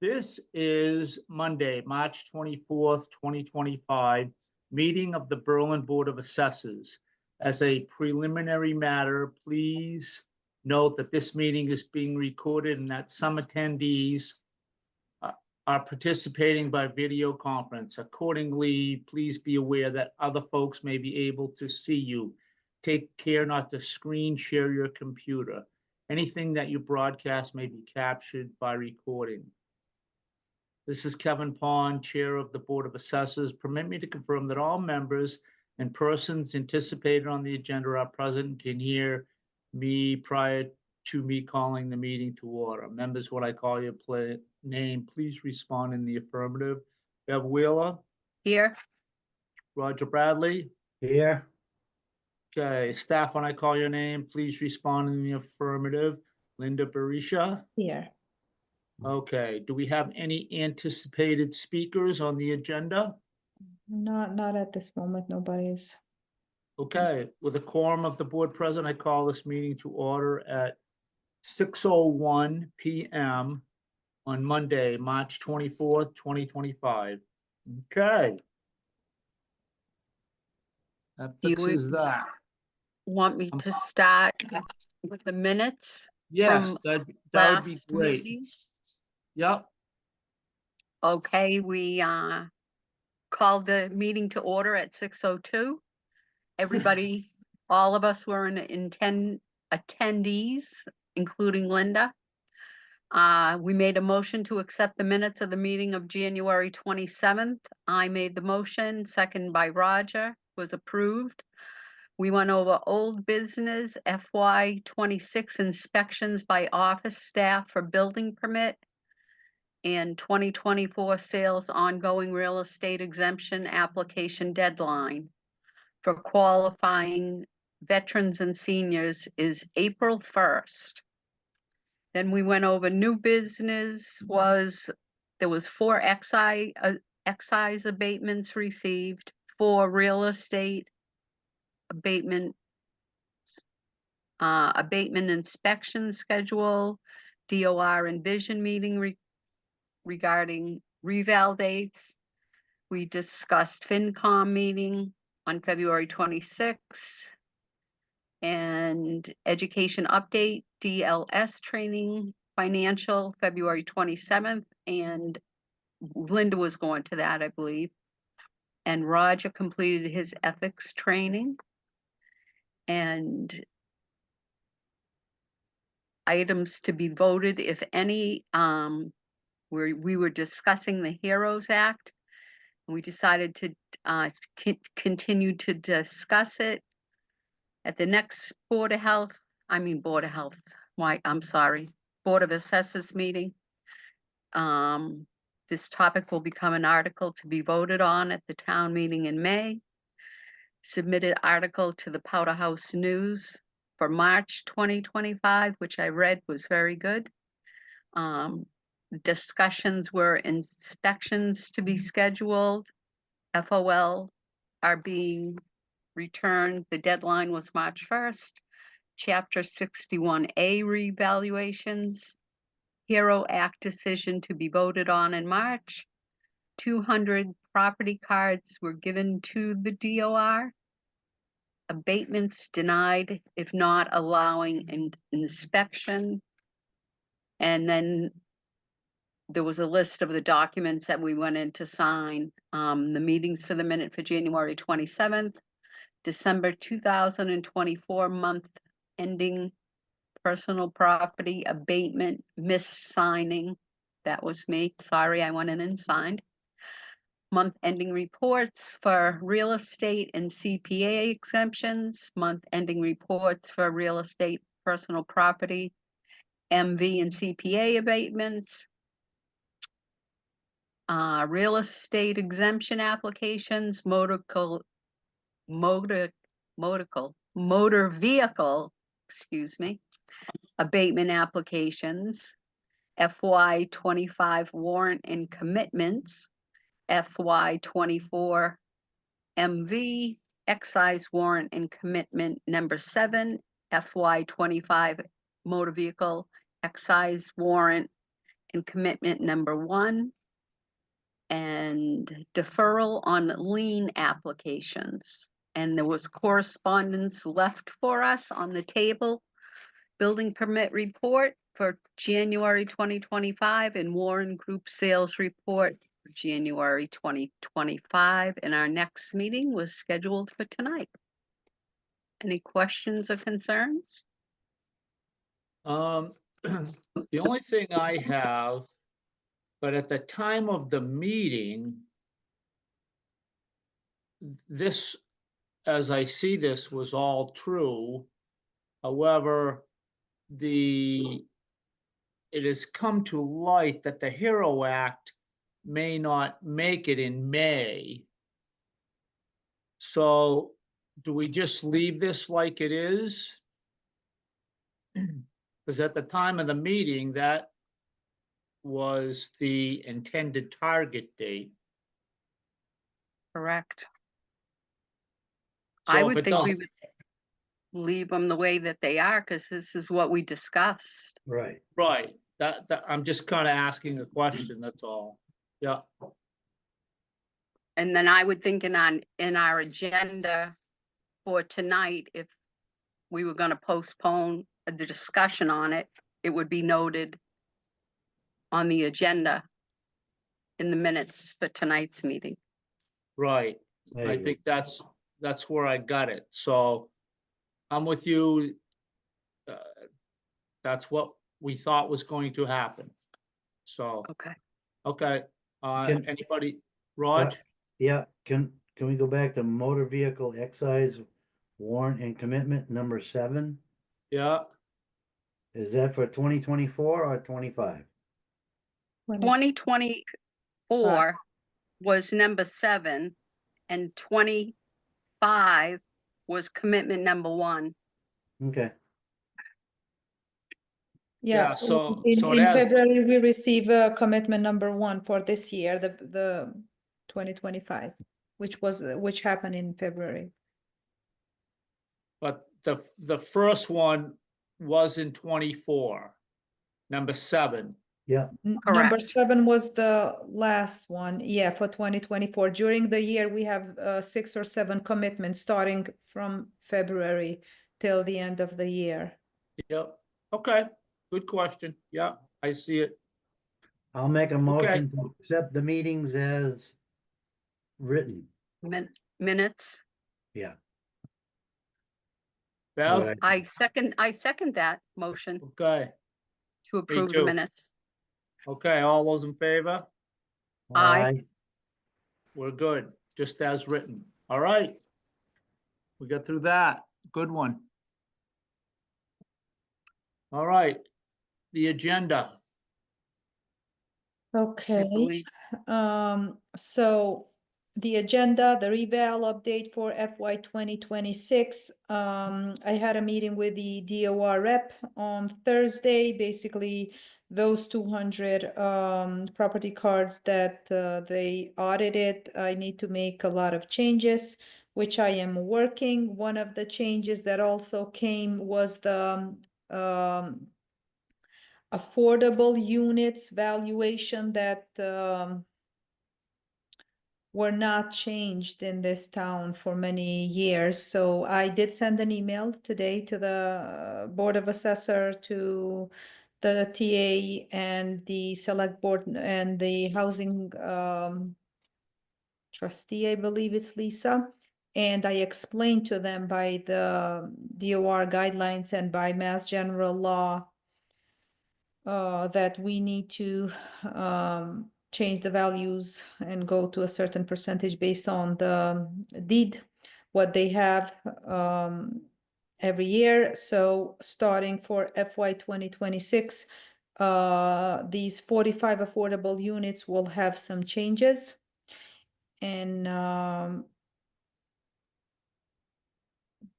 This is Monday, March 24th, 2025, meeting of the Berlin Board of Assessors. As a preliminary matter, please note that this meeting is being recorded and that some attendees are participating by video conference. Accordingly, please be aware that other folks may be able to see you. Take care not to screen share your computer. Anything that you broadcast may be captured by recording. This is Kevin Pond, Chair of the Board of Assessors. Permit me to confirm that all members and persons anticipated on the agenda are present and can hear me prior to me calling the meeting to order. Members, when I call your name, please respond in the affirmative. Bev Wheeler? Here. Roger Bradley? Here. Okay, staff, when I call your name, please respond in the affirmative. Linda Barisha? Here. Okay, do we have any anticipated speakers on the agenda? Not at this moment, nobody's. Okay, with a quorum of the board present, I call this meeting to order at 6:01 p.m. on Monday, March 24th, 2025. Okay. That fixes that. Want me to start with the minutes? Yes, that would be last great. meeting? Yep. Okay, we called the meeting to order at 6:02. Everybody, all of us were in attendees, including Linda. We made a motion to accept the minutes of the meeting of January 27th. I made the motion, second by Roger, was approved. We went over old business, FY 26 inspections by office staff for building permit, and 2024 sales ongoing real estate exemption application deadline for qualifying veterans and seniors is April 1st. Then we went over new business there was 4 excise abatements received, 4 real estate abatement inspection schedule, DOR and vision meeting regarding reval dates. We discussed FinCom meeting on February 26th and education update, DLS training, financial, February 27th, and Linda was going to that, I believe. And Roger completed his ethics training. And items to be voted, if any, we were discussing the HEROES Act. We decided to continue to discuss it at the next Board of Assessors meeting. This topic will become an article to be voted on at the town meeting in May. Submitted article to the Powder House News for March 2025, which I read was very good. Discussions were inspections to be scheduled. FOL are being returned. The deadline was March 1st. Chapter 61A revaluations. HERO Act decision to be voted on in March. 200 property cards were given to the DOR. Abatements denied if not allowing an inspection. And then there was a list of the documents that we went in to sign. The meetings for the minute for January 27th, December 2024 month ending personal property abatement mis-signing. That was me. Sorry, I went in and signed. Month ending reports for real estate and CPA exemptions. Month ending reports for real estate, personal property, MV and CPA abatements. Real estate exemption applications, motor vehicle, abatement applications, FY 25 warrant and commitments, FY 24 MV excise warrant and commitment number 7, FY 25 motor vehicle excise warrant and commitment number 1, and deferral on lien applications. And there was correspondence left for us on the table. Building permit report for January 2025 and Warren Group sales report for January 2025. And our next meeting was scheduled for tonight. Any questions or concerns? The only thing I have, but at the time of the meeting, this, as I see this, was all true. However, it has come to light that the HERO Act may not make it in May. So do we just leave this like it is? Because at the time of the meeting, that was the intended target date. Correct. So I if would it think we doesn't- would leave them the way that they are, because this is what we discussed. Right. Right, that I'm just kind of asking a question, that's all. Yeah, And then I would think in our agenda for tonight, if we were gonna postpone the discussion on it, it would be noted on the agenda in the minutes for tonight's meeting. right. There I you go. think that's where I got it. So I'm with you. That's what we thought was going to happen. So, Okay. okay, Can- anybody, Raj? Yeah, can we go back to motor vehicle excise warrant and commitment number 7? Yeah, Is that for 2024 or 25? 2024 was number 7 and 25 was commitment number 1. Okay, Yeah, so it In has- February, we receive commitment number 1 for this year, the 2025, which happened in February. but the first one was in 24, number 7. yeah, Number Correct. 7 was the last one, yeah, for 2024. During the year, we have 6 or 7 commitments starting from February till the end of the year. Yep, okay, good question. Yeah, I see it. I'll make a motion to accept the meetings as written. Minutes. Yeah. Bev, Right. I second that motion okay, to approve the too. minutes. okay, all those in favor? Aye. We're good, just as written. All right. We got through that. Good one. All right, the agenda. I Okay. believe So the agenda, the reval update for FY 2026. I had a meeting with the DOR rep on Thursday. Basically, those 200 property cards that they audited, I need to make a lot of changes, which I am working. One of the changes that also came was the affordable units valuation that were not changed in this town for many years. So I did send an email today to the Board of Assessor, to the TA and the Select Board and the Housing trustee, I believe it's Lisa. And I explained to them by the DOR guidelines and by Mass General Law that we need to change the values and go to a certain percentage based on the deed, what they have every year. So starting for FY 2026, these 45 affordable units will have some changes. And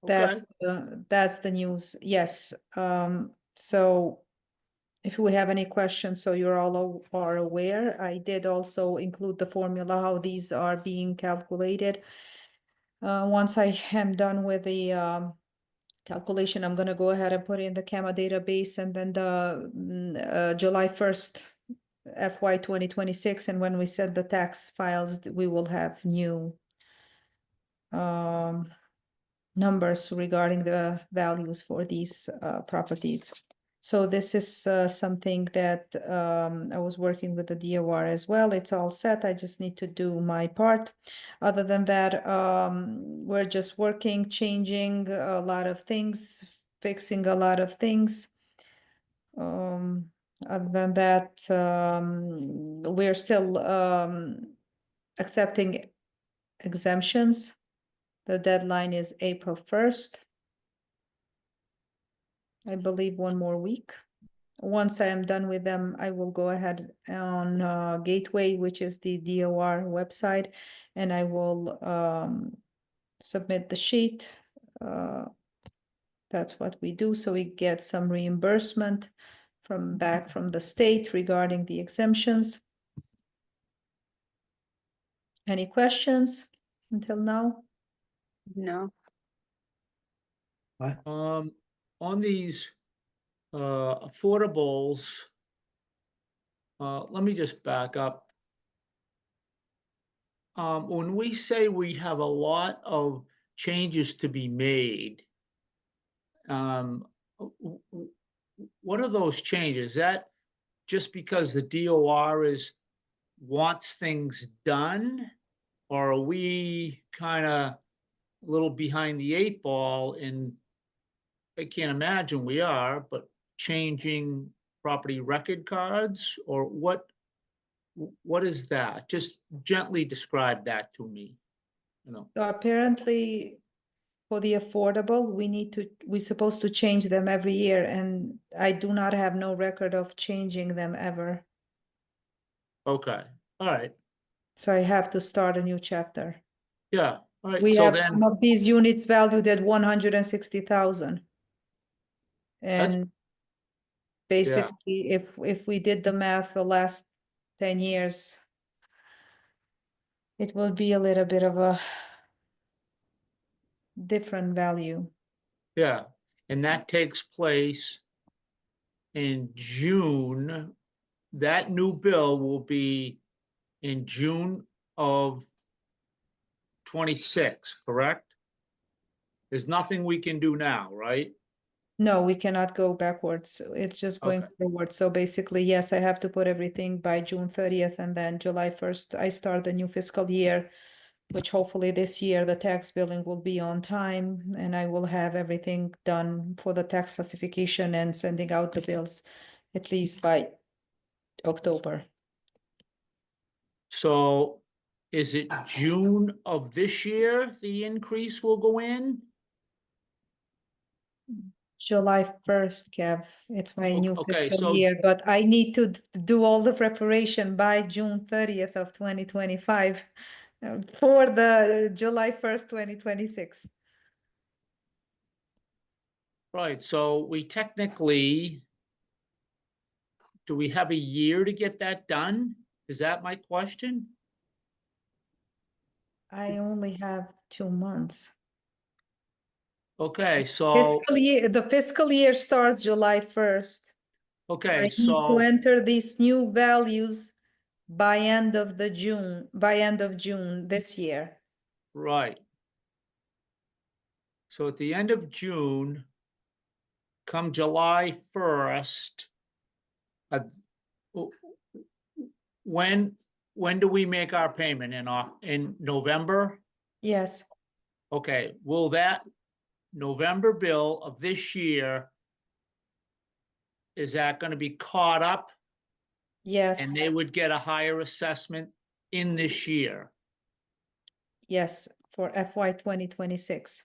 Okay, that's the news, yes. So if we have any questions, so you're all are aware, I did also include the formula, how these are being calculated. Once I am done with the calculation, I'm gonna go ahead and put in the CAMA database, and then the July 1st FY 2026, and when we set the tax files, we will have new numbers regarding the values for these properties. So this is something that I was working with the DOR as well. It's all set. I just need to do my part. Other than that, we're just working, changing a lot of things, fixing a lot of things. Other than that, we're still accepting exemptions. The deadline is April 1st. I believe one more week. Once I am done with them, I will go ahead on Gateway, which is the DOR website, and I will submit the sheet. That's what we do, so we get some reimbursement back from the state regarding the exemptions. Any questions until now? No, On these affordables, let me just back up. When we say we have a lot of changes to be made, what are those changes? Is that just because the DOR wants things done? Or are we kind of a little behind the eight ball? And I can't imagine we are, but changing property record cards, or what is that? Just gently describe that to me, you know. So apparently, for the affordable, we're supposed to change them every year, and I do not have no record of changing them ever. Okay, all right, So I have to start a new chapter. yeah, all right, We so have then, some of these units valued at 160,000. And basically, if we did the math the last 10 years, it will be a little bit of a different value. yeah, and that takes place in June. That new bill will be in June of 26, correct? There's nothing we can do now, right? No, we cannot go backwards. It's just going Okay. forward. So basically, yes, I have to put everything by June 30th, and then July 1st, I start the new fiscal year, which hopefully this year the tax billing will be on time, and I will have everything done for the tax classification and sending out the bills at least by October. So is it June of this year the increase will go in? July 1st, Kev, it's my new Okay, fiscal so, year, but I need to do all the preparation by June 30th of 2025 for the July 1st, 2026. right, so we technically, do we have a year to get that done? Is that my question? I only have 2 months. Okay, so, The fiscal year starts July 1st. So okay, I need to so, enter these new values by end of June this year. right. So at the end of June, come July 1st, when do we make our payment? In November? Yes, Okay, will that November bill of this year, is that gonna be caught up yes, and they would get a higher assessment in this year? yes, for FY 2026.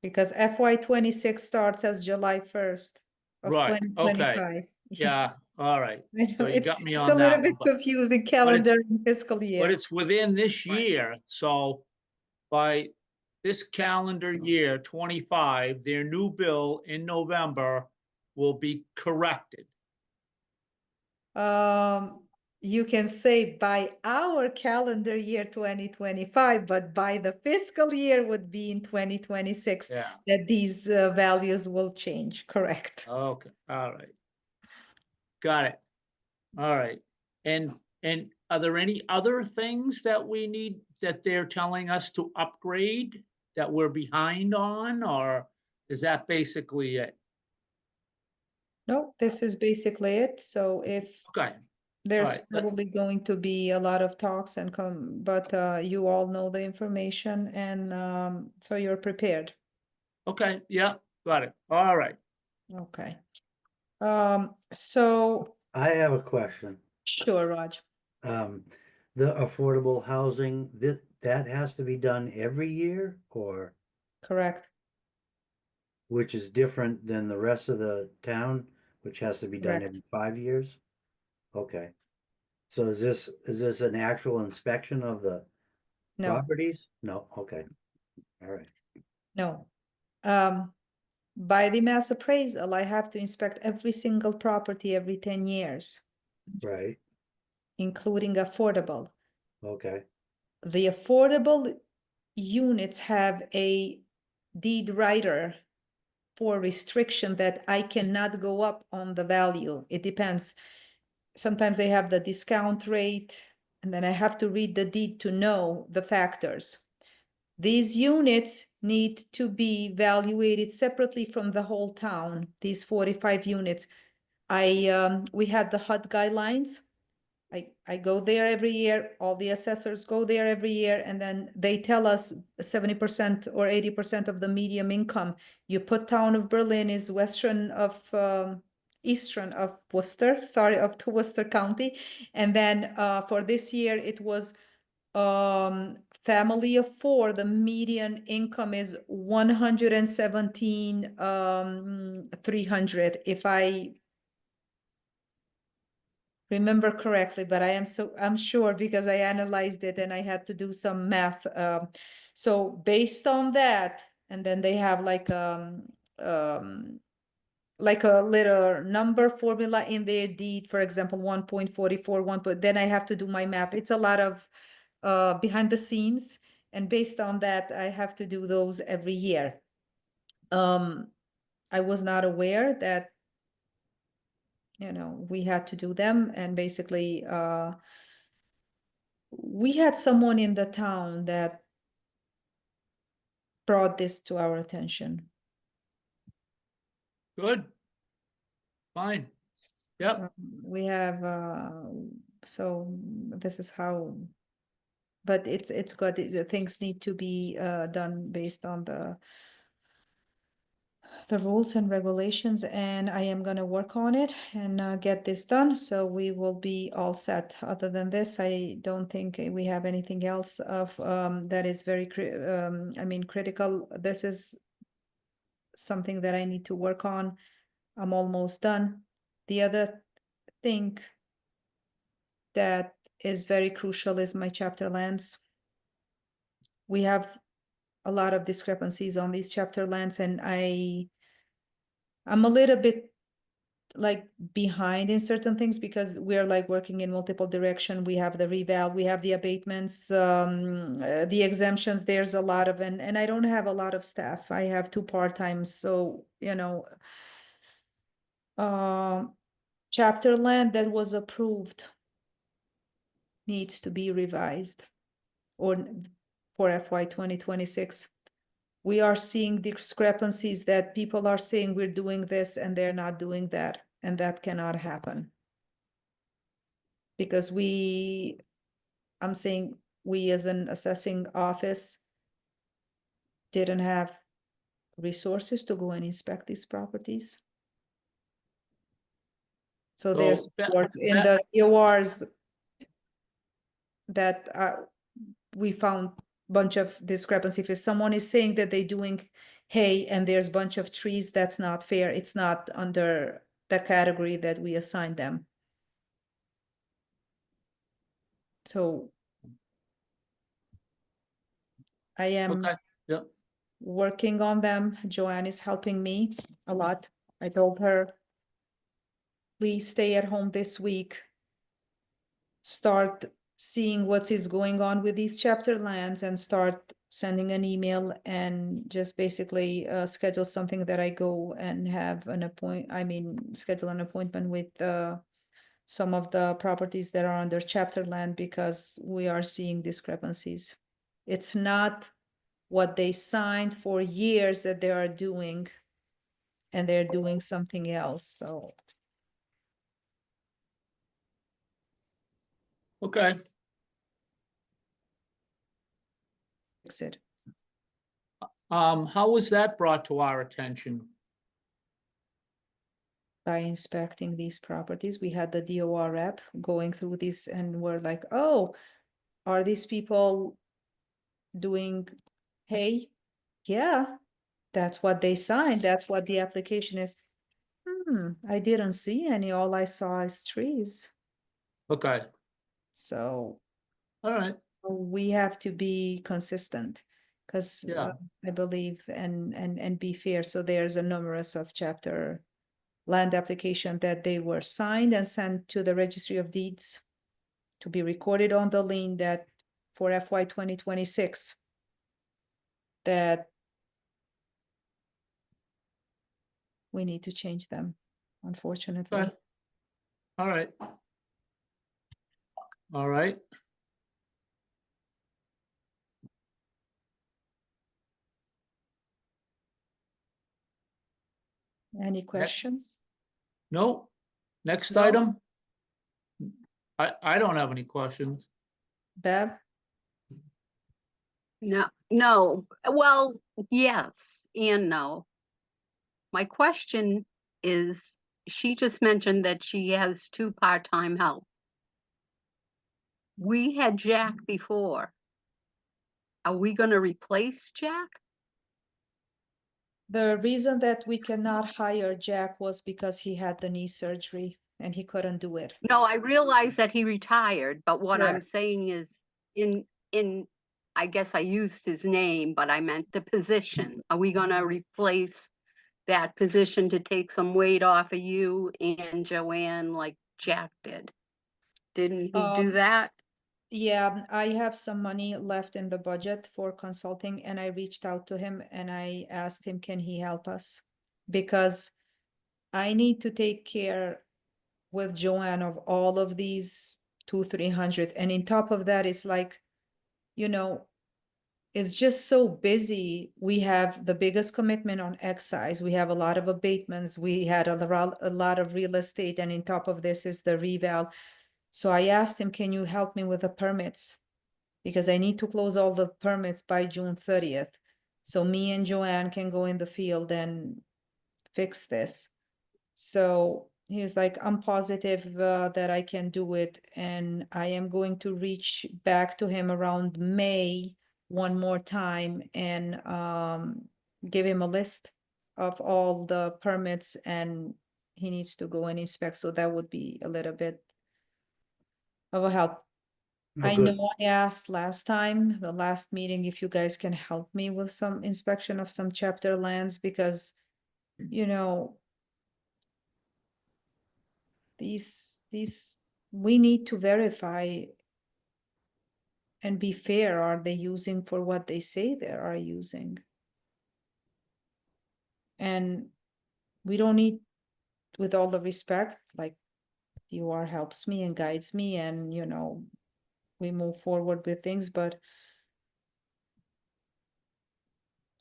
Because FY 26 starts as July 1st of Right, okay, 2025. yeah, all right. I know, So you got me it's on a little that bit one, confusing calendar and fiscal but year. it's within this Right. year, so by this calendar year, 25, their new bill in November will be corrected. You can say by our calendar year 2025, but by the fiscal year would be in 2026 Yeah, that these values will change, correct? okay, all right. Got it. All right. And are there any other things that we need, that they're telling us to upgrade that we're behind on, or is that basically it? No, this is basically it. So if Okay, there's right, but- probably going to be a lot of talks and but you all know the information and so you're prepared. okay, yeah, got it. All right. Okay. So I have a question. sure, Raj. Um, the affordable housing, that has to be done every year, or Correct. which is different than the rest of the town, which has to be done Correct. every 5 years? Okay. So is this an actual inspection of the No, properties? No, okay. All right. no. By the mass appraisal, I have to inspect every single property every 10 years, Right, including affordable. okay, The affordable units have a deed writer for restriction that I cannot go up on the value. It depends. Sometimes they have the discount rate, and then I have to read the deed to know the factors. These units need to be evaluated separately from the whole town, these 45 units. We had the HUD guidelines. I go there every year, all the assessors go there every year, and then they tell us 70% or 80% of the medium income. You put town of Berlin is eastern of Worcester, sorry, of Worcester County. And then for this year, it was family of four, the median income is 117 300, if I remember correctly, but I'm sure because I analyzed it and I had to do some math. So based on that, and then they have like a little number formula in their deed, for example, 1.44, then I have to do my math. It's a lot of behind the scenes, and based on that, I have to do those every year. I was not aware that we had to do them, and basically we had someone in the town that brought this to our attention. Good. Fine. Yep. We have so this is how, but it's good. The things need to be done based on the rules and regulations, and I am gonna work on it and get this done, so we will be all set. Other than this, I don't think we have anything else of that is very critical. This is something that I need to work on. I'm almost done. The other thing that is very crucial is my chapter lands. We have a lot of discrepancies on these chapter lands, and I'm a little bit like behind in certain things because we're like working in multiple direction. We have the reval, we have the abatements, the exemptions. There's a lot of, and I don't have a lot of staff. I have 2 part-times, so chapter land that was approved needs to be revised, or for FY 2026. We are seeing discrepancies that people are saying we're doing this and they're not doing that, and that cannot happen. Because I'm saying we as an assessing office didn't have resources to go and inspect these properties. So there's So that- reports in the EORs that we found bunch of discrepancy. If someone is saying that they're doing hay and there's bunch of trees, that's not fair. It's not under the category that we assigned them. So I am Okay, yep. working on them. Joanne is helping me a lot. I told her, please stay at home this week. Start seeing what is going on with these chapter lands and start sending an email and just basically schedule something that I go and have an schedule an appointment with some of the properties that are under chapter land because we are seeing discrepancies. It's not what they signed for years that they are doing, and they're doing something else, so. Okay, Fix it. how was that brought to our attention? By inspecting these properties, we had the DOR rep going through this and we're like, oh, are these people doing, hey, yeah, that's what they signed, that's what the application is. I didn't see any, all I saw is trees. Okay, So all right, we have to be consistent, because yeah, I believe and be fair. So there's a numerous of chapter land application that they were signed and sent to the Registry of Deeds to be recorded on the lien that for FY 2026 that we need to change them, unfortunately. okay. All right. All right, Any questions? no, next No? item? I don't have any questions. Bev? No, no, well, yes and no. My question is, she just mentioned that she has 2 part-time help. We had Jack before. Are we gonna replace Jack? The reason that we cannot hire Jack was because he had the knee surgery and he couldn't do it. No, I realize that he retired, but what I'm Correct. saying is in, I guess I used his name, but I meant the position. Are we gonna replace that position to take some weight off of you and Joanne like Jack did? Didn't he do that? Yeah, I have some money left in the budget for consulting and I reached out to him and I asked him, can he help us? Because I need to take care with Joanne of all of these 200-300. And in top of that, it's like, you know, it's just so busy. We have the biggest commitment on excise. We have a lot of abatements. We had a lot of real estate. And in top of this is the reval. So I asked him, can you help me with the permits? Because I need to close all the permits by June 30th. So me and Joanne can go in the field and fix this. So he was like, I'm positive that I can do it. And I am going to reach back to him around May one more time and give him a list of all the permits and he needs to go and inspect. So that would be a little bit of a help. Oh, I good. know I asked last time, the last meeting, if you guys can help me with some inspection of some chapter lands because, you know, these, we need to verify and be fair. Are they using for what they say they are using? And we don't need, with all the respect, like DOR helps me and guides me and, you know, we move forward with things, but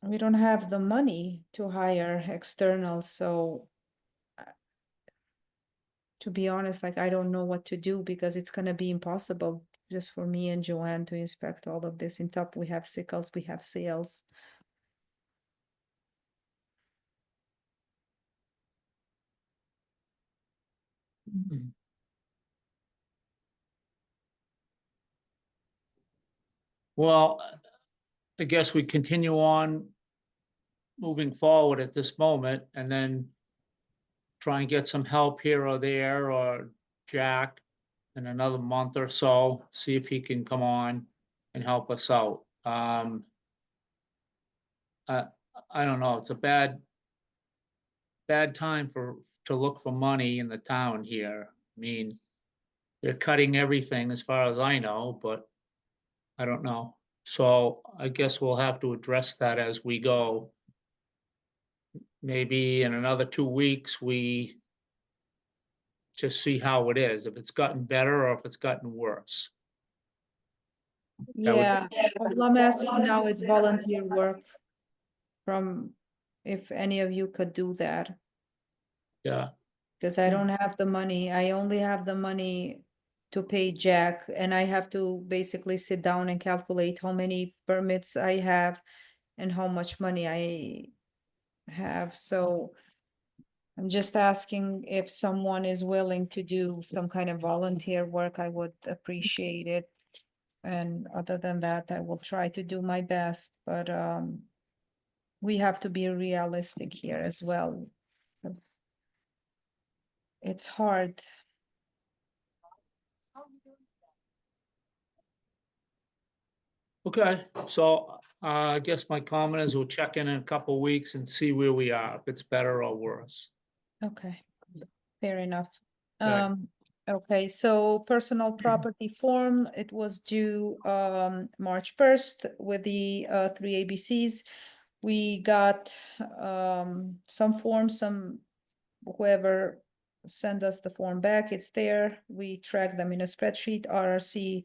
we don't have the money to hire externals, so to be honest, like I don't know what to do because it's gonna be impossible just for me and Joanne to inspect all of this. In top, we have sickles, we have sales. Well, I guess we continue on moving forward at this moment and then try and get some help here or there or Jack in another month or so, see if he can come on and help us out. I don't know, it's a bad time to look for money in the town here. I mean, they're cutting everything as far as I know, but I don't know. So I guess we'll have to address that as we go. Maybe in another 2 weeks, we to see how it is, if it's gotten better or if it's gotten worse. That would- Yeah, all I'm asking now is volunteer work from, if any of you could do that, Yeah, because I don't have the money. I only have the money to pay Jack, and I have to basically sit down and calculate how many permits I have and how much money I have, so I'm just asking if someone is willing to do some kind of volunteer work, I would appreciate it. And other than that, I will try to do my best, but we have to be realistic here as well. It's hard. okay, so I guess my comment is we'll check in a couple of weeks and see where we are, if it's better or worse. Okay, fair enough. Okay. Okay, so personal property form, it was due March 1st with the 3 ABCs. We got some forms, whoever send us the form back, it's there. We track them in a spreadsheet. RRC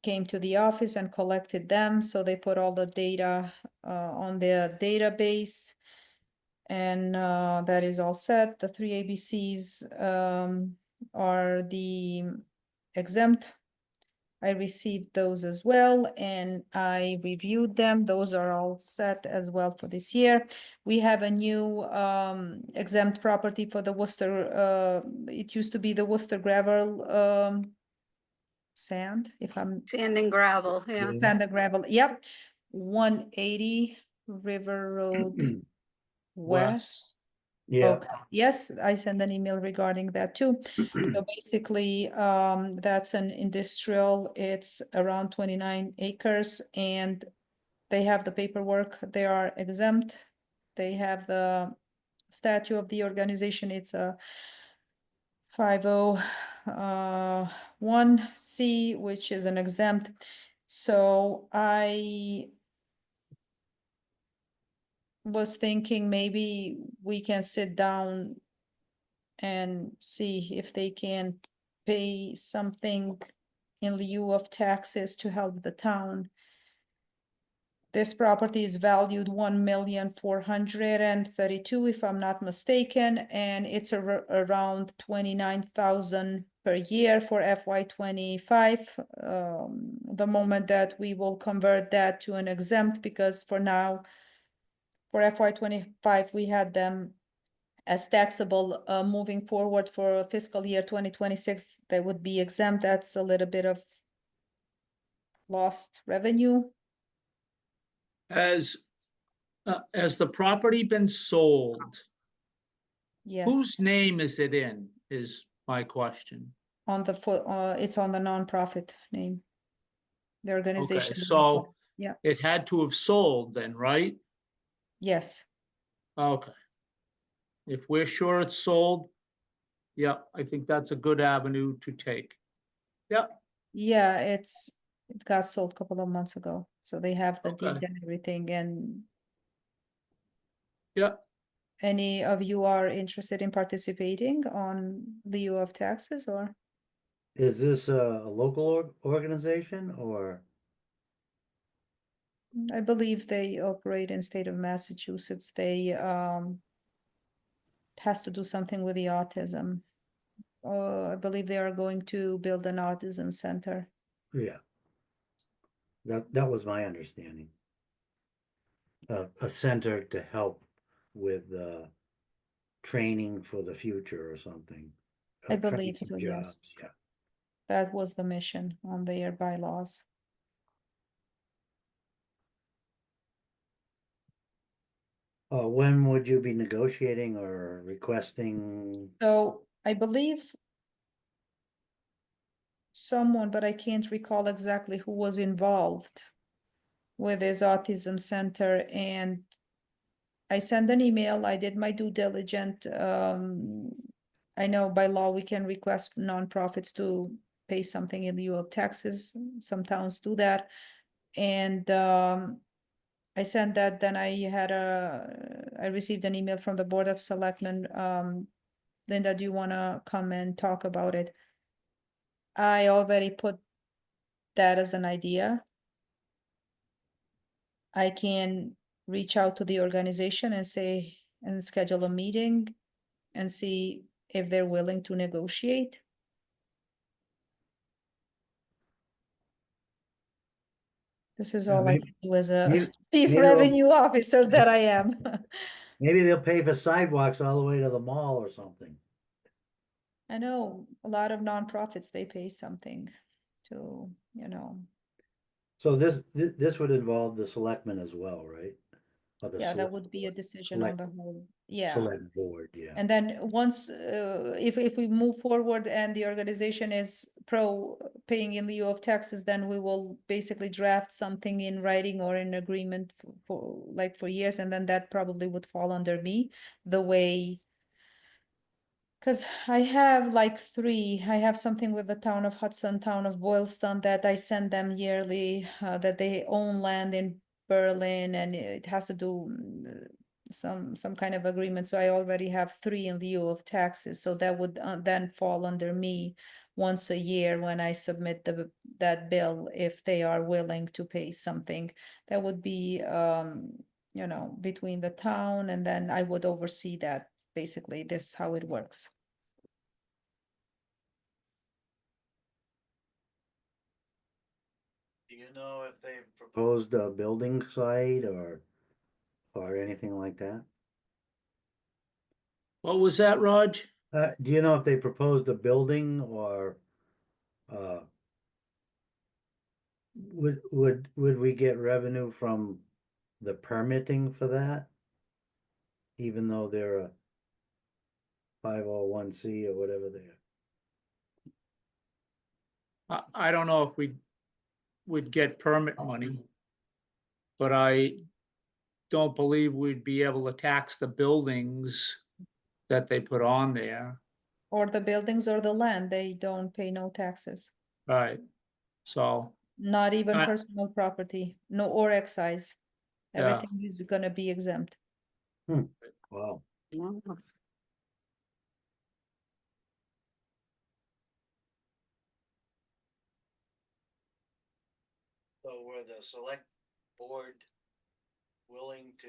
came to the office and collected them, so they put all the data on the database. And that is all set. The 3 ABCs are the exempt. I received those as well, and I reviewed them. Those are all set as well for this year. We have a new exempt property for the Worcester, it used to be the Worcester gravel sand, if I'm Sand and gravel, yeah. Yeah. sand and gravel, yep. 180 River Road West. Yeah, Okay, yes, I sent an email regarding that too. So basically, that's an industrial, it's around 29 acres and they have the paperwork, they are exempt. They have the statute of the organization, it's a 501C, which is an exempt. So I was thinking maybe we can sit down and see if they can pay something in lieu of taxes to help the town. This property is valued 1,432,000, if I'm not mistaken, and it's around 29,000 per year for FY25. The moment that we will convert that to an exempt, because for now, for FY25, we had them as taxable, moving forward for fiscal year 2026, they would be exempt. That's a little bit of lost revenue. Has the property been sold? Yes, Whose name is it in, is my question. on the it's on the nonprofit name. The Okay, organization. so Yeah. it had to have sold then, right? Yes, Okay. If we're sure it's sold, yeah, I think that's a good avenue to take. Yeah, yeah, it got sold a couple of months ago, so they have the deed Okay. and everything. And yeah. any of you are interested in participating on lieu of taxes, or? is this a local organization or? I believe they operate in state of Massachusetts. They has to do something with the autism. I believe they are going to build an autism center. Yeah. That was my understanding. A center to help with training for the future or something. I believe training so, yes. jobs, yeah. That was the mission on their bylaws. When would you be negotiating or requesting? So I believe someone, but I can't recall exactly who was involved with this autism center, and I sent an email, I did my due diligence. I know by law we can request nonprofits to pay something in lieu of taxes. Some towns do that. And I sent that, then I received an email from the Board of Selectmen Linda, do you wanna come and talk about it? I already put that as an idea. I can reach out to the organization and say, and schedule a meeting and see if they're willing to negotiate. This is all I maybe- can do as a maybe- chief maybe they'll- revenue officer that I am. Maybe they'll pay for sidewalks all the way to the mall or something. I know a lot of nonprofits, they pay something to, So this would involve the selectmen as well, right? Or the yeah, that select would be a board- decision on the whole, yeah. Select board, yeah. And then once, if we move forward and the organization is pro paying in lieu of taxes, then we will basically draft something in writing or in agreement for years, and then that probably would fall under me, the way. Cause I have like three, I have something with the town of Hudson, town of Boylston, that I send them yearly, that they own land in Berlin, and it has to do some kind of agreement, so I already have three in lieu of taxes, so that would then fall under me once a year when I submit that bill, if they are willing to pay something. That would be, between the town, and then I would oversee that. Basically, this is how it works. Do you know if they've proposed a building site or anything like that? What was that, Raj? Do you know if they proposed a building or would we get revenue from the permitting for that? Even though they're a 501c or whatever they are. I don't know if we would get permit money, but I don't believe we'd be able to tax the buildings that they put on there, Or the buildings or the land, they don't pay no taxes, right? So, not even not- personal property, no, or excise. Yeah. Everything is gonna be exempt. Wow. Wow. So were the select board willing to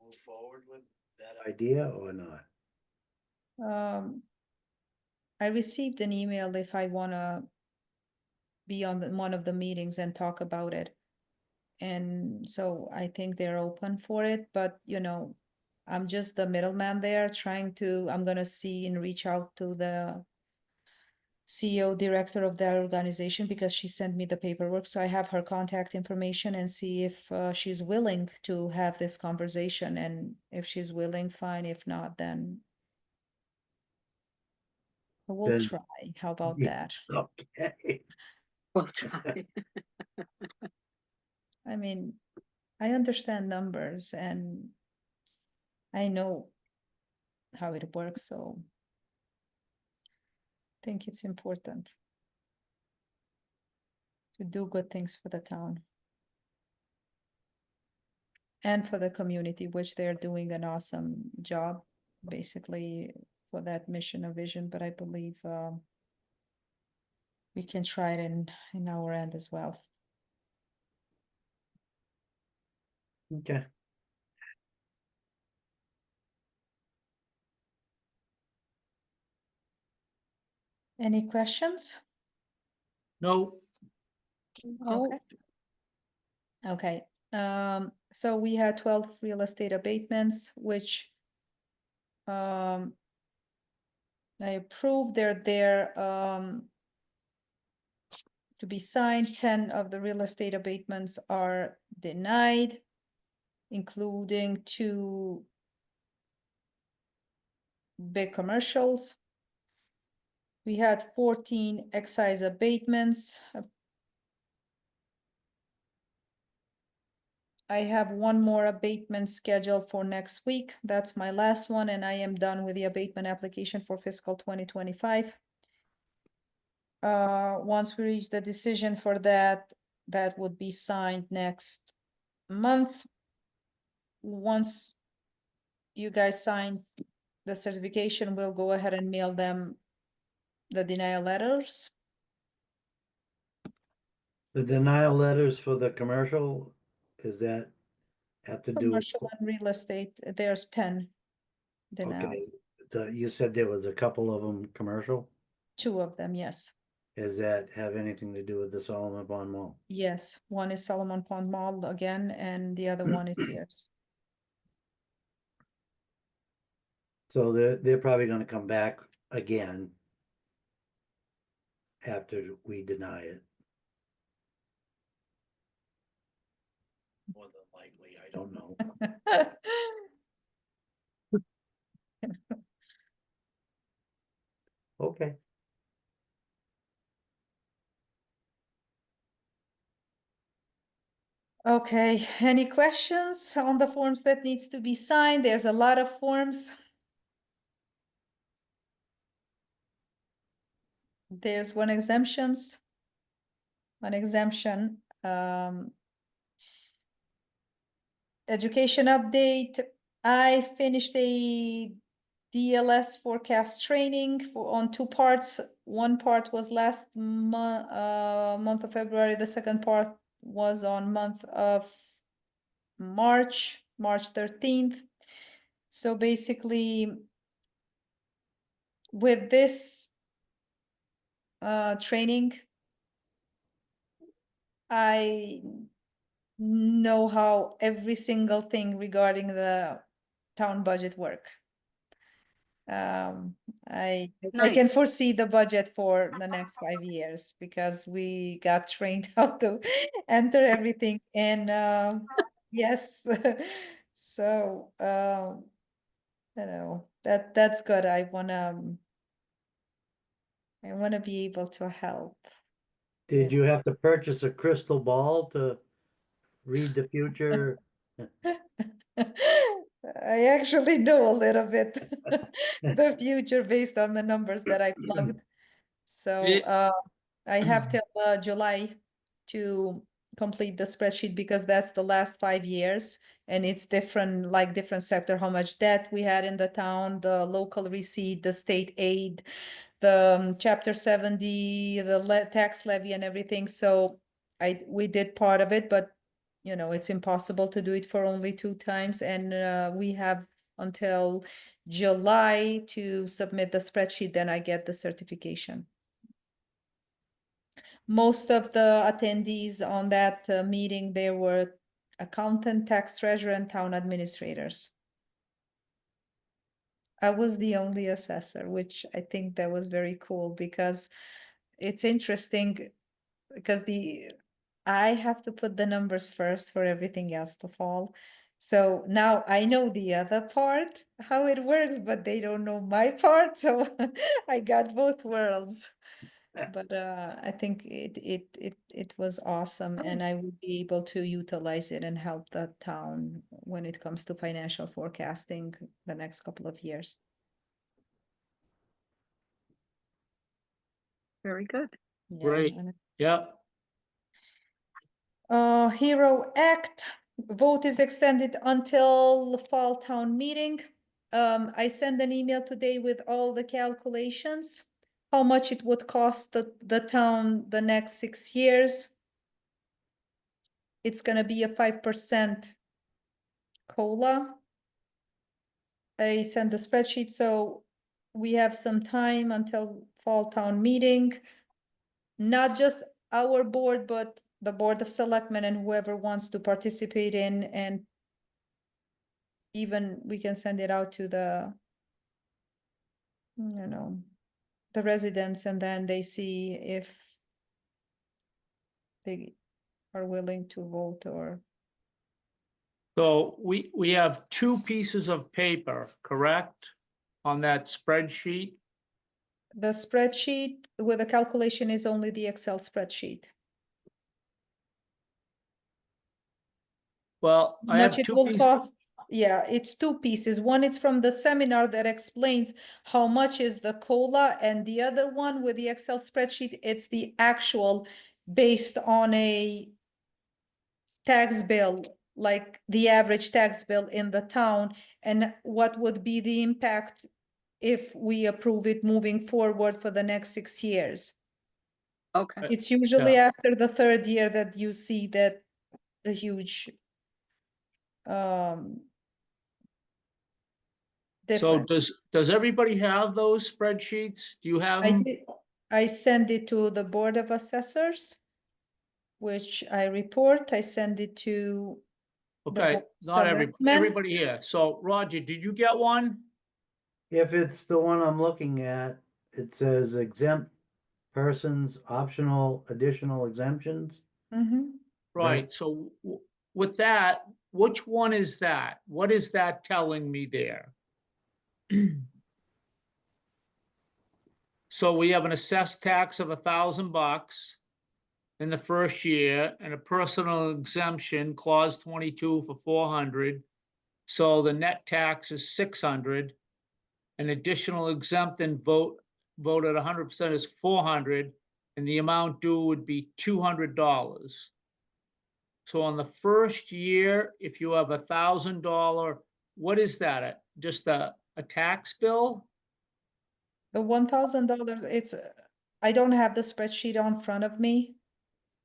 move forward with that idea or not? I received an email if I wanna be on one of the meetings and talk about it. And so I think they're open for it, but I'm just the middleman there I'm gonna see and reach out to the CEO director of that organization, because she sent me the paperwork, so I have her contact information, and see if she's willing to have this conversation, and if she's willing, fine, if not, then we'll Then- try. How about Yeah. that? Okay. We'll try. I mean, I understand numbers and I know how it works, so I think it's important to do good things for the town and for the community, which they're doing an awesome job, basically, for that mission or vision, but I believe we can try it in our end as well. Okay. Any questions? no, Oh, Okay. Okay, so we had 12 real estate abatements, which I approved. They're there to be signed. 10 of the real estate abatements are denied, including 2 big commercials. We had 14 excise abatements. I have one more abatement scheduled for next week. That's my last one, and I am done with the abatement application for fiscal 2025. Once we reach the decision for that, that would be signed next month. Once you guys sign the certification, we'll go ahead and mail them the denial letters. The denial letters for the commercial, is that have to do with, Commercial and real estate, there's 10 okay, denials. you said there was a couple of them commercial? 2 of them, yes. Does that have anything to do with the Solomon Pond Mall? Yes, one is Solomon Pond Mall again, and the other one is yours. So they're probably gonna come back again after we deny it. More than likely, I don't know. Okay. Okay, any questions on the forms that needs to be signed? There's a lot of forms. There's one exemption. Education update. I finished a DLS forecast training on 2 parts. One part was last month of February. The second part was on month of March 13th. So basically, with this training, I know how every single thing regarding the town budget work. I can Nice. foresee the budget for the next 5 years because we got trained how to enter everything and yes. So you know, that's good. I wanna be able to help. Did you have to purchase a crystal ball to read the future? I actually know a little bit the future based on the numbers that I plugged. So It- I have till July to complete the spreadsheet because that's the last 5 years and it's different, like different sector, how much debt we had in the town, the local receipt, the state aid, the chapter 70, the tax levy and everything. So we did part of it, but you know, it's impossible to do it for only 2 times. And we have until July to submit the spreadsheet, then I get the certification. Most of the attendees on that meeting, there were accountant, tax treasurer, and town administrators. I was the only assessor, which I think that was very cool because it's interesting because I have to put the numbers first for everything else to fall. So now I know the other part, how it works, but they don't know my part. So I got both worlds. But I think it was awesome and I would be able to utilize it and help the town when it comes to financial forecasting the next couple of years. Very good. Yeah, Great. and Yep. Hero Act vote is extended until the fall town meeting. I sent an email today with all the calculations, how much it would cost the town the next 6 years. It's gonna be a 5% COLA. I sent the spreadsheet, so we have some time until fall town meeting. Not just our board, but the Board of Selectmen and whoever wants to participate in, and even we can send it out to the, you know, the residents, and then they see if they are willing to vote or. So we have 2 pieces of paper, correct? On that spreadsheet? The spreadsheet with the calculation is only the Excel spreadsheet. Well, I Much have it 2 will pieces. cost, yeah, it's 2 pieces. One is from the seminar that explains how much is the COLA, and the other one with the Excel spreadsheet, it's the actual based on a tax bill, like the average tax bill in the town, and what would be the impact if we approve it moving forward for the next 6 years. Okay, It's usually Yeah. after the 3rd year that you see that a huge So difference. does everybody have those spreadsheets? Do you have I them? did, I send it to the Board of Assessors, which I report, I send it to the Okay, not selectmen. everybody here. So Roger, did you get one? If it's the one I'm looking at, it says exempt persons, optional additional exemptions. Mhm. Right, so with that, which one is that? What is that telling me there? So we have an assessed tax of $1,000 in the first year and a personal exemption, clause 22 for 400. So the net tax is 600. An additional exempt and vote at 100% is 400, and the amount due would be $200. So on the first year, if you have $1,000, what is that? Just a tax bill? The $1,000, it's, I don't have the spreadsheet on front of me.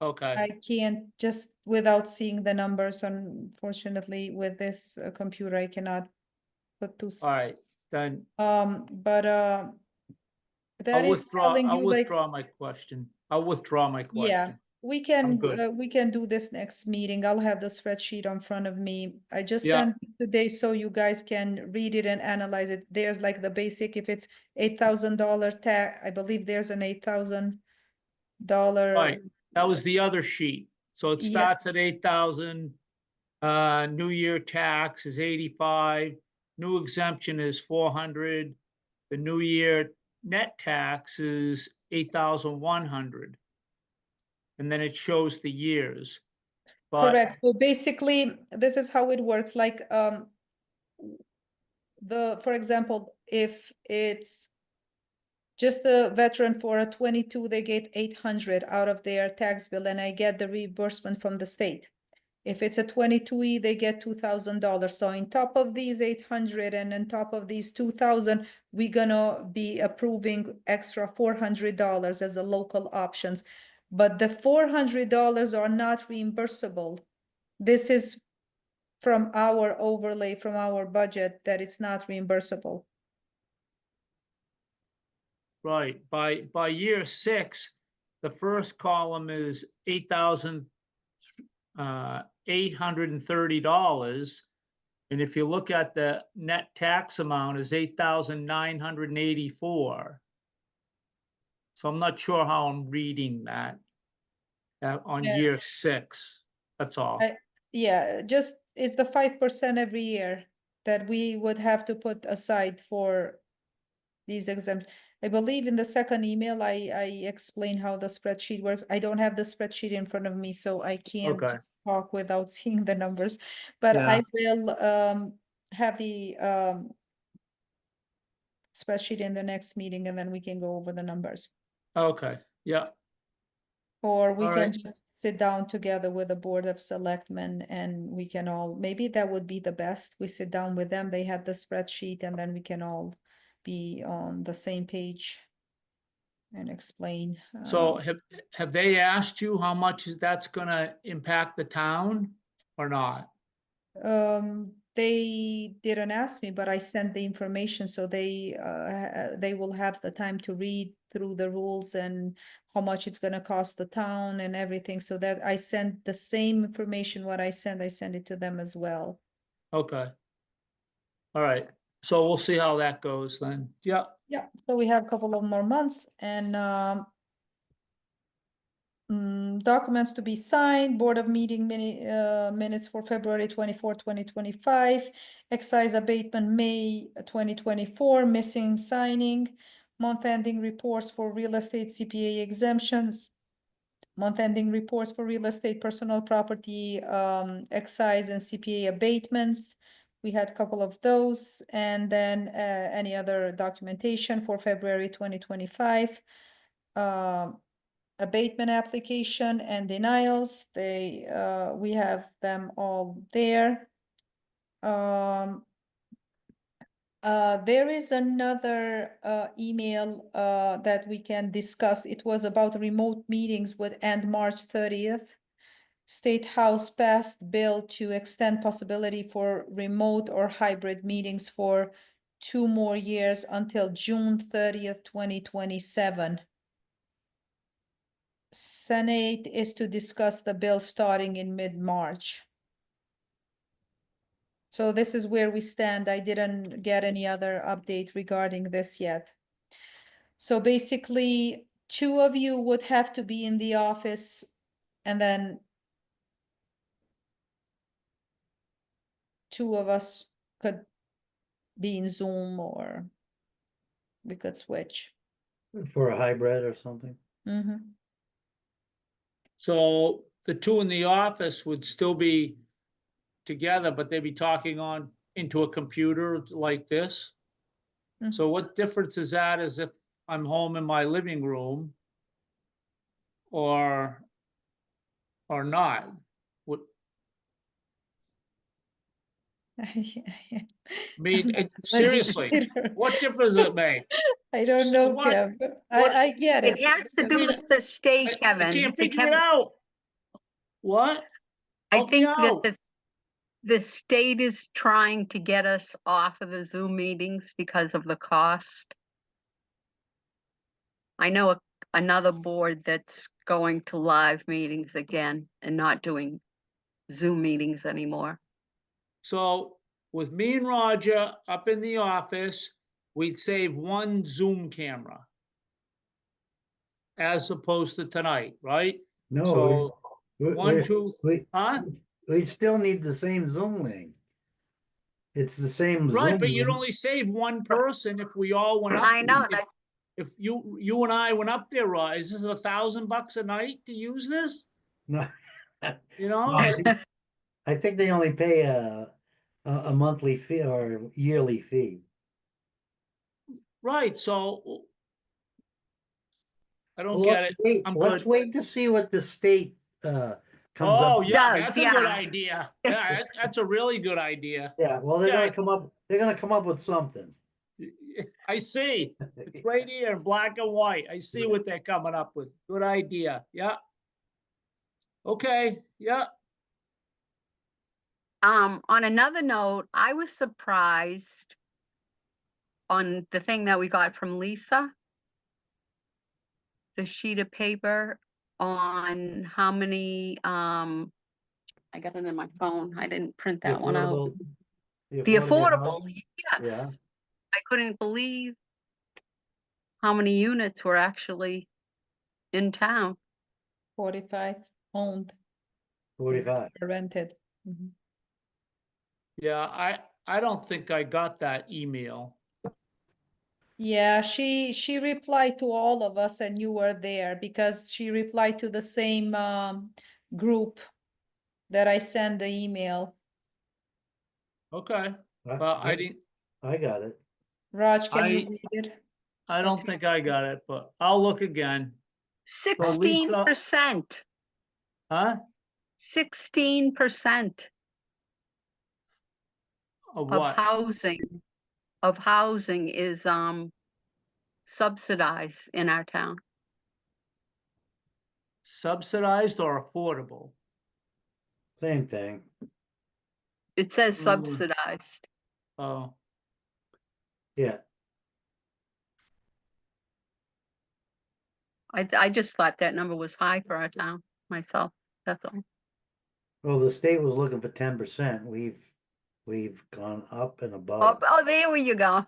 Okay, I can't just without seeing the numbers, unfortunately, with this computer, I cannot put to. all right, then But that I'll is telling you like, withdraw my question. I'll withdraw my yeah, question. we good. we can do this next meeting. I'll have the spreadsheet on front of me. I just Yeah. sent it today so you guys can read it and analyze it. There's like the basic, if it's $8,000 tax, I believe there's an $8,000. Right, that was the other sheet. So it Yeah. starts at 8,000. New year tax is 85. New exemption is 400. The new year net tax is 8,100. And then it shows the years. But Correct. So basically, this is how it works. Like, for example, if it's just a veteran for a 22, they get 800 out of their tax bill, and I get the reimbursement from the state. If it's a 22E, they get $2,000. So on top of these 800 and on top of these 2,000, we're gonna be approving extra $400 as a local options. But the $400 are not reimbursable. This is from our overlay, from our budget, that it's not reimbursable. right, by year 6, the first column is $8,830. And if you look at the net tax amount is 8,984. So I'm not sure how I'm reading that on Yeah. year 6. That's all. Yeah, just it's the 5% every year that we would have to put aside for these exempt. I believe in the second email, I explain how the spreadsheet works. I don't have the spreadsheet in front of me, so I can't Okay. just talk without seeing the numbers. But Yeah. I will have the spreadsheet in the next meeting, and then we can go over the numbers. Okay, yeah, Or we All can right. just sit down together with the Board of Selectmen and we can all, maybe that would be the best. We sit down with them, they have the spreadsheet, and then we can all be on the same page and explain. so have they asked you how much that's gonna impact the town or not? They didn't ask me, but I sent the information, so they will have the time to read through the rules and how much it's gonna cost the town and everything, so that I sent the same information, what I sent it to them as well. Okay. All right, so we'll see how that goes then. Yeah, Yeah, so we have a couple of more months and documents to be signed, Board of Meeting minutes for February 24, 2025, excise abatement May 2024, missing signing, month-ending reports for real estate CPA exemptions, month-ending reports for real estate, personal property, excise and CPA abatements. We had a couple of those, and then any other documentation for February 2025. Abatement application and denials, we have them all there. There is another email that we can discuss. It was about remote meetings would end March 30th. State House passed bill to extend possibility for remote or hybrid meetings for 2 more years until June 30th, 2027. Senate is to discuss the bill starting in mid-March. So this is where we stand. I didn't get any other update regarding this yet. So basically, 2 of you would have to be in the office, and then 2 of us could be in Zoom, or we could switch. For a hybrid or something? Mhm. So the 2 in the office would still be together, but they'd be talking on into a computer like this. So what difference is that as if I'm home in my living room or not? What, I mean, seriously, what difference does it make? I don't So know, what- Kev. what- I get it. It has to do mean, with the state, I Kevin. can't The figure it Kevin- out. What? I Help me think that out. the state is trying to get us off of the Zoom meetings because of the cost. I know another board that's going to live meetings again and not doing Zoom meetings anymore. So with me and Roger up in the office, we'd save 1 Zoom camera as opposed to tonight, right? No, So we, 1, we, 2, we, huh? we still need the same Zoom link. It's the same Right, Zoom but you'd link. only save 1 person if we all went up. I know If- that. If you and I went up there, is this $1,000 a night to use this? No. You know, No, I think they only pay a monthly fee or yearly fee. right, so I don't Well, get let's it. wait, I'm let's good. wait to see what the state comes up. Oh, with. yeah, Does, that's a good yeah. idea. Yeah, that's a really good idea. Yeah, well, they're Okay. gonna come up with something. I see. It's right here in black and white. I see what they're coming up with. Good idea. Yeah. Okay, yeah. On another note, I was surprised on the thing that we got from Lisa. The sheet of paper on how many, I got it in my phone. I didn't print The that one out. affordable- The affordable, Yeah. yes. I couldn't believe how many units were actually in town. 45 owned. 45. Rented. Mhm. Yeah, I don't think I got that email. Yeah, she replied to all of us, and you were there because she replied to the same group that I sent the email. Okay, I- well, I didn't, I got it. Raj, can you I- read it? I don't Okay. think I got it, but I'll look again. 16%, Huh? 16% Of of what? housing is subsidized in our town. Subsidized or affordable? Same thing. It says Mm. subsidized. Oh, Yeah. I just thought that number was high for our town myself. That's all. Well, the state was looking for 10%. We've gone up and above. Oh, there you go.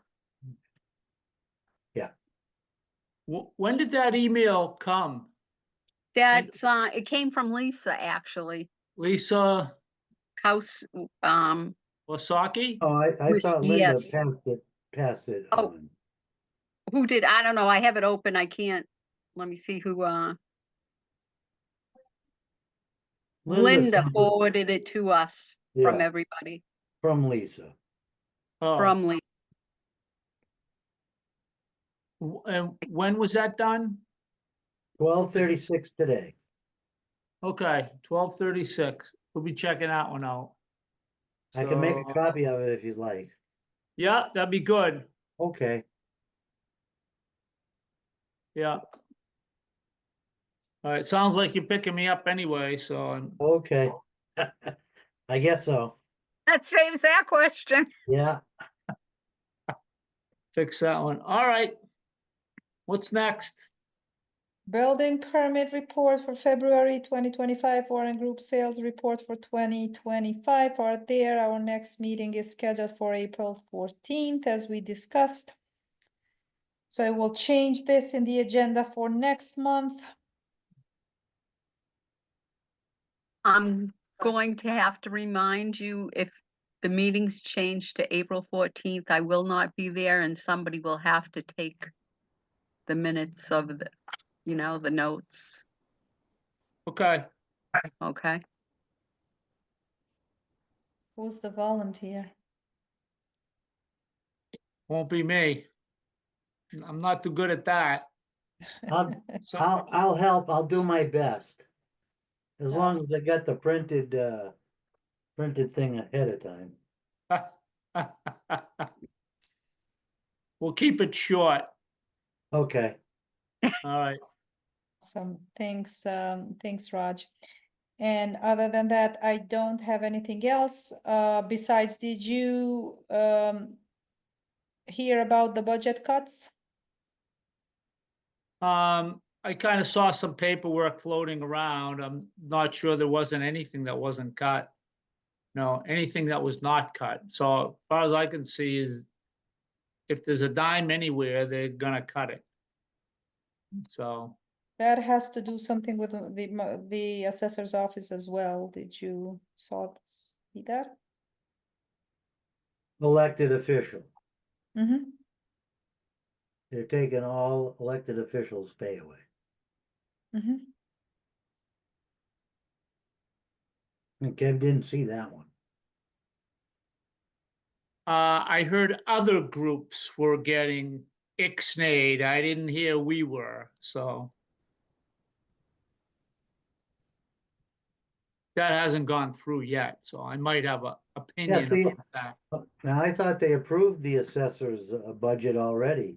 when did that email come? That's it came from Lisa, actually. Lisa House, Wasaki? Oh, I thought Linda yes. passed it Oh. on. Who did? I don't know. I have it open. I can't. Let me see who, Linda sent it forwarded it to us from Yeah. everybody, From Lisa. Oh, from Lisa. and when was that done? 12:36 today. Okay, 12:36. We'll be checking that one out. I can make a So, copy of it if you'd like. Yeah, that'd be good. Okay, Yeah. All right, sounds like you're picking me up anyway, so I'm, okay. I guess so, That saves that question. yeah. fix that one. All right. What's next? Building permit report for February 2025, Warren Group sales report for 2025 are there. Our next meeting is scheduled for April 14th, as we discussed. So I will change this in the agenda for next month. I'm going to have to remind you, if the meeting's changed to April 14th, I will not be there and somebody will have to take the minutes of the, the notes, Okay. okay? Who's the volunteer? Won't be me. I'm not too good at that. So, I'll help, I'll do my best. As Yeah. long as I got the printed thing ahead of time. we'll keep it short. Okay, All right. Some thanks, Raj. And other than that, I don't have anything else. Besides, did you hear about the budget cuts? I kind of saw some paperwork floating around. I'm not sure there wasn't anything that wasn't cut. No, anything that was not cut. So as far as I can see is if there's a dime anywhere, they're gonna cut it. So, That has to do something with the assessor's office as well. Did you see that? elected official, Mm-hmm. they're taking all elected officials' pay away. Mm-hmm. And Kev didn't see that one. I heard other groups were getting ixnayed. I didn't hear we were, so. That hasn't gone through yet, so I might have a opinion see, about that. Now, I thought they approved the assessor's budget already.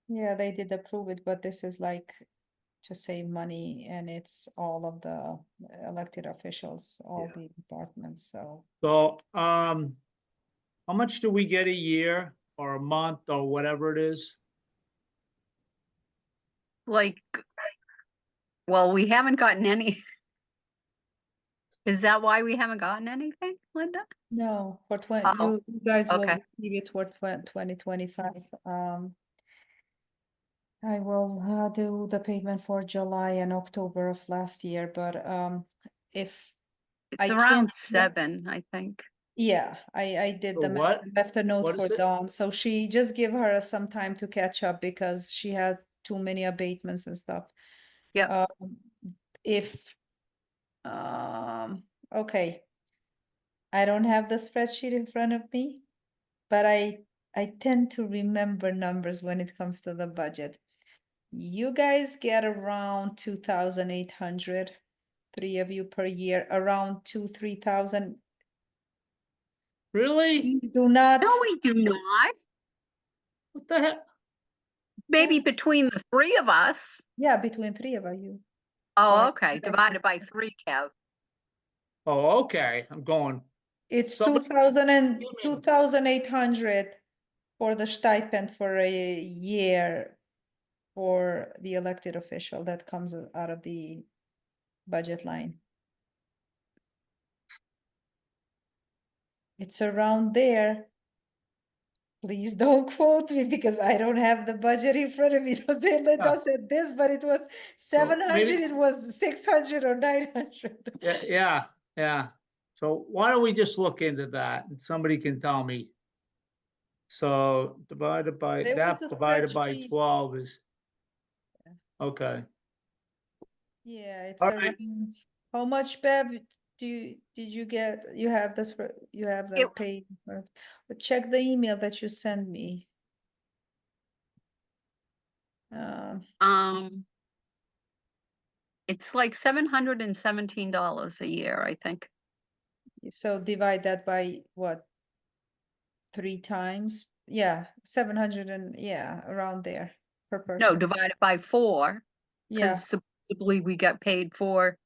Yeah, they did approve it, but this is like to save money, and it's all of the elected officials, all Yeah. the departments, so. So, how much do we get a year or a month or whatever it is? Like, well, we haven't gotten any. Is that why we haven't gotten anything, Linda? No, for Oh, you guys will okay. receive it for 2025. I will do the payment for July and October of last year, but if I It's can't around get- 7, I think. yeah, I did For the math, what? and left a note What for is it? Dawn, so she just give her some time to catch up because she had too many abatements and stuff. Yep. If okay, I don't have the spreadsheet in front of me, but I tend to remember numbers when it comes to the budget. You guys get around 2,800, three of you per year, around 3,000. Really? Please do not. No, we do not. What the heck? Maybe Yeah. between the 3 of us. Yeah, between three of you. Oh, what I okay, think. divided by 3, Kev. Oh, okay, I'm going. It's Somebody 2,800 for the stipend for a year for the elected official that comes out of the budget line. It's around there. Please don't quote me because I don't have the budget in front of me. Don't say Linda said this, but it was 700, it was 600 or 900. Yeah. So why don't we just look into that and somebody can tell me? So divided by, There was that a divided by spreadsheet. 12 is, okay. Yeah, it's All right. around, how much, Bev, did you get, you have this, you have the It- pay, but check the email that you sent me. Um, it's like $717 a year, I think. So divide that by what? 3 times. Yeah, 700 and, yeah, around there per person. No, divide it by 4, Yeah, because supposedly we got paid for.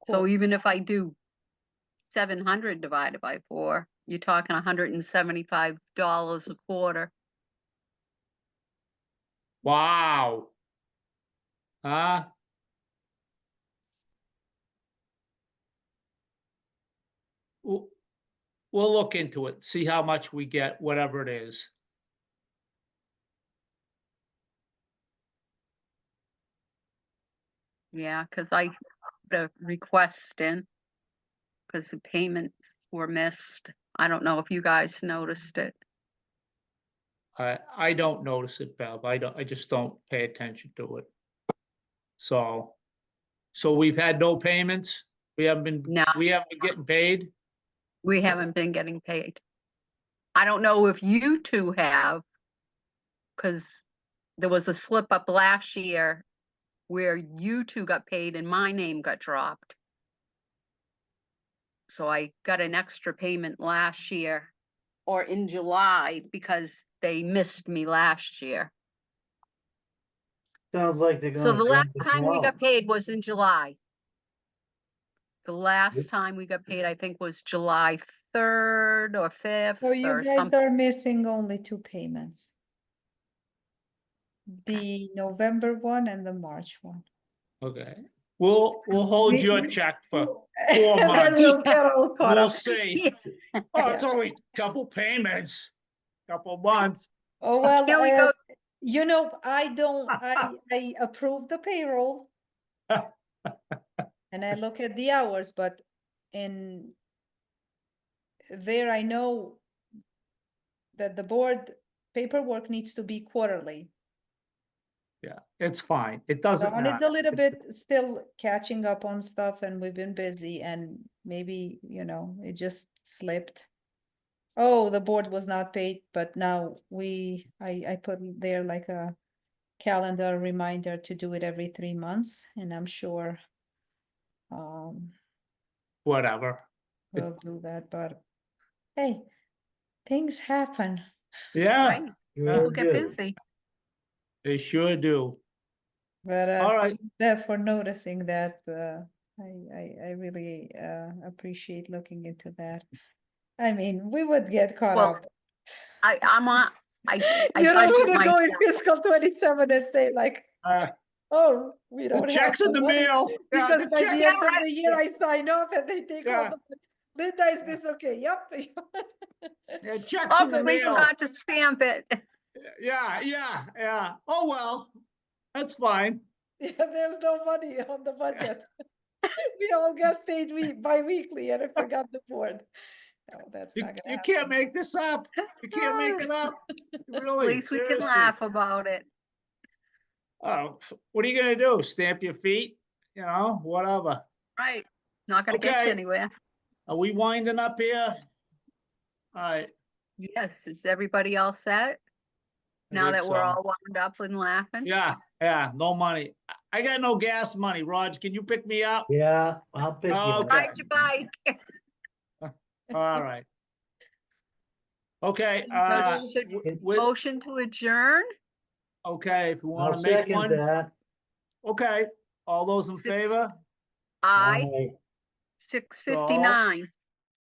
So cool. even if I do 700 divided by 4, you're talking $175 a quarter. Wow. Huh? We'll, we'll look into it, see how much we get, whatever it is. Yeah, because I put a request in because the payments were missed. I don't know if you guys noticed it. I don't notice it, Bev. I just don't pay attention to it. So we've had no payments? We haven't been No. getting paid? We haven't been getting paid. I don't know if you two have, because there was a slip up last year where you two got paid and my name got dropped. So I got an extra payment last year, or in July, because they missed me last year. Sounds like they're So gonna the last jump the time we got 12. paid was in July. The last time we got paid, I think, was July 3rd or 5th So you or guys something. are missing only 2 payments. The November one and the March one. Okay. We'll hold We- your we- check for And 4 then months. we'll get all caught We'll up. see. Oh, it's only a couple payments, couple months. Oh, well, Here we go. you know, I approve the payroll and I look at the hours, but in there I know that the board paperwork needs to be quarterly. Yeah, it's fine. It doesn't Dawn is matter. a little bit still catching up on stuff and we've been busy and maybe, you know, it just slipped. Oh, the board was not paid, but now I put there like a calendar reminder to do it every 3 months, and I'm sure Whatever. we'll do that, but hey, things happen. Yeah, Right, Sure people get do. busy. they sure do. But All right. for noticing that, I really appreciate looking into that. I mean, we would get caught Well, up. I'm on, I You don't budget want to go in myself. fiscal 27 and say like, Uh, oh, we the don't have check's in the the money. mail. Yeah, Because the by check. the end of the year, I sign off and they take all Yeah. the, Linda, is this okay? Yep. Yeah, check's in the Oops, we mail. forgot to stamp it. Yeah. Oh, well, that's fine. Yeah, there's no money on the budget. We all get paid bi-weekly and I forgot the board. No, that's You, not gonna you happen. can't make this up. You can't make it up. At Really, least we can seriously. laugh about it. Oh, what are you gonna do? Stamp your feet? You know, whatever. Right, not gonna get Okay. you anywhere. Are we winding up here? All right. Yes, is everybody all set? I Now think that we're so. all wound up and laughing? Yeah, no money. I got no gas money. Raj, can you pick me up? Yeah, I'll pick you up. Okay. Ride your bike. All right. Okay, Motion- Motion to adjourn? okay, if you I'll wanna make second one, that. okay, all those in Six. favor? Aye, Aye. 6:59.